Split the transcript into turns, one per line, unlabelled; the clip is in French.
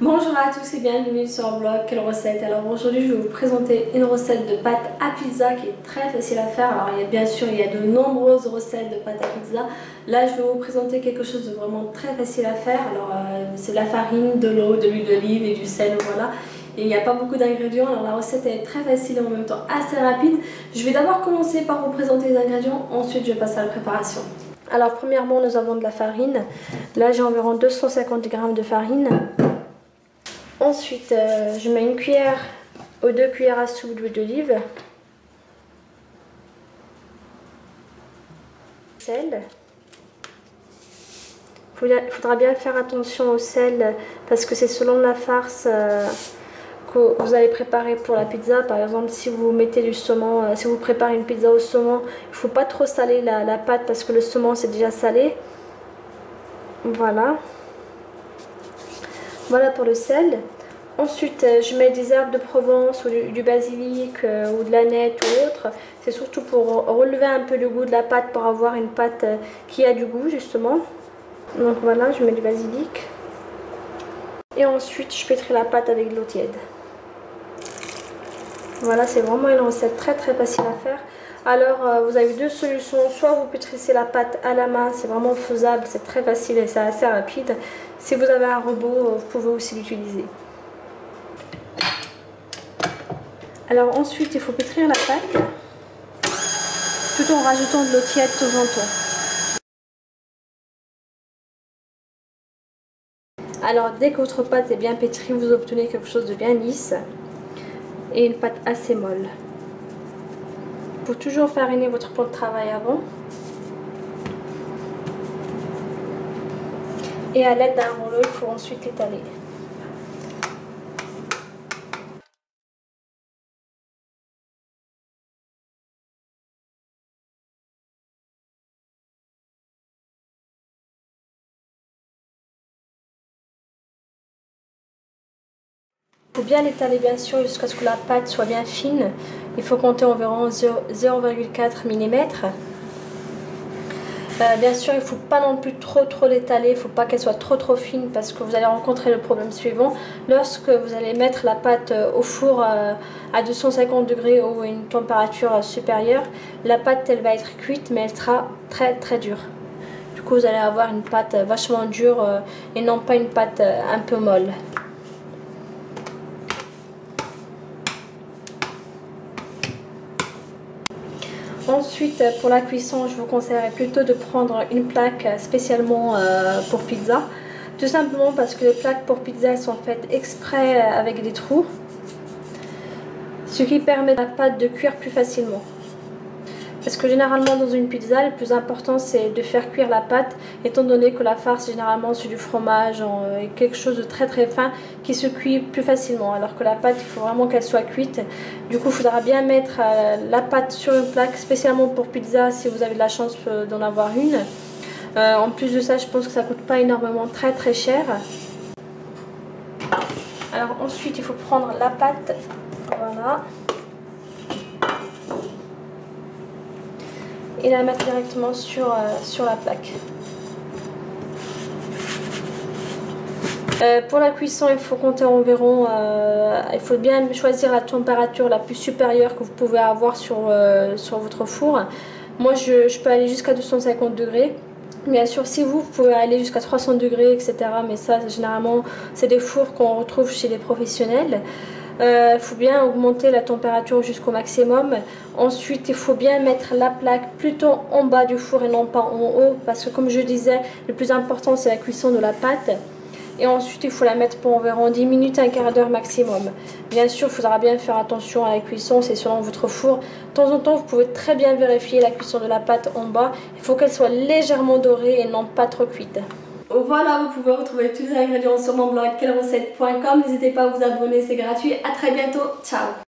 Bonjour à tous et bienvenue sur le blog Quelle recette. Alors aujourd'hui je vais vous présenter une recette de pâte à pizza qui est très facile à faire. Alors bien sûr il y a de nombreuses recettes de pâte à pizza. Là je vais vous présenter quelque chose de vraiment très facile à faire. Alors c'est de la farine, de l'eau, de l'huile d'olive et du sel, voilà. Et il n'y a pas beaucoup d'ingrédients, alors la recette est très facile et en même temps assez rapide. Je vais d'abord commencer par vous présenter les ingrédients, ensuite je passe à la préparation. Alors premièrement nous avons de la farine. Là j'ai environ 250 g de farine. Ensuite, je mets une cuillère ou 2 cuillères à soupe d'huile d'olive, sel. Il faudra bien faire attention au sel parce que c'est selon la farce que vous allez préparer pour la pizza. Par exemple, si vous mettez du saumon, si vous préparez une pizza au saumon, il ne faut pas trop saler la pâte parce que le saumon c'est déjà salé. Voilà. Voilà pour le sel. Ensuite, je mets des herbes de Provence ou du basilic ou de l'aneth ou autre. C'est surtout pour relever un peu le goût de la pâte, pour avoir une pâte qui a du goût justement. Donc voilà, je mets du basilic. Et ensuite, je pétris la pâte avec de l'eau tiède. Voilà, c'est vraiment une recette très facile à faire. Alors, vous avez deux solutions. Soit vous pétrissez la pâte à la main, c'est vraiment faisable, c'est très facile et c'est assez rapide. Si vous avez un robot, vous pouvez aussi l'utiliser. Alors ensuite, il faut pétrir la pâte tout en rajoutant de l'eau tiède de temps en temps. Alors dès que votre pâte est bien pétrie, vous obtenez quelque chose de bien lisse et une pâte assez molle. Il faut toujours fariner votre pot de travail avant. Et à l'aide d'un rouleau, il faut ensuite l'étaler. Il faut bien l'étaler bien sûr jusqu'à ce que la pâte soit bien fine. Il faut compter environ 0,4 mm. Bien sûr, il ne faut pas non plus trop l'étaler, il ne faut pas qu'elle soit trop fine parce que vous allez rencontrer le problème suivant. Lorsque vous allez mettre la pâte au four à 250 degrés ou à une température supérieure, la pâte elle va être cuite mais elle sera très dure. Du coup vous allez avoir une pâte vachement dure et non pas une pâte un peu molle. Ensuite, pour la cuisson, je vous conseillerais plutôt de prendre une plaque spécialement pour pizza. Tout simplement parce que les plaques pour pizza sont faites exprès avec des trous, ce qui permet à la pâte de cuire plus facilement. Parce que généralement dans une pizza, le plus important c'est de faire cuire la pâte, étant donné que la farce généralement c'est du fromage, quelque chose de très fin qui se cuit plus facilement. Alors que la pâte, il faut vraiment qu'elle soit cuite. Du coup, il faudra bien mettre la pâte sur une plaque spécialement pour pizza si vous avez de la chance d'en avoir une. En plus de ça, je pense que ça coûte pas énormément, très cher. Alors ensuite, il faut prendre la pâte, voilà. Et la mettre directement sur la plaque. Pour la cuisson, il faut compter environ, il faut bien choisir la température la plus supérieure que vous pouvez avoir sur votre four. Moi je peux aller jusqu'à 250 degrés. Bien sûr, si vous pouvez aller jusqu'à 300 degrés, etc. Mais ça, généralement, c'est des fours qu'on retrouve chez les professionnels. Il faut bien augmenter la température jusqu'au maximum. Ensuite, il faut bien mettre la plaque plutôt en bas du four et non pas en haut. Parce que comme je disais, le plus important, c'est la cuisson de la pâte. Et ensuite, il faut la mettre pour environ 10 minutes, un quart d'heure maximum. Bien sûr, il faudra bien faire attention à la cuisson, c'est selon votre four. De temps en temps, vous pouvez très bien vérifier la cuisson de la pâte en bas. Il faut qu'elle soit légèrement dorée et non pas trop cuite. Voilà, vous pouvez retrouver tous les ingrédients sur mon blog quellerecette.com. N'hésitez pas à vous abonner, c'est gratuit. À très bientôt, ciao!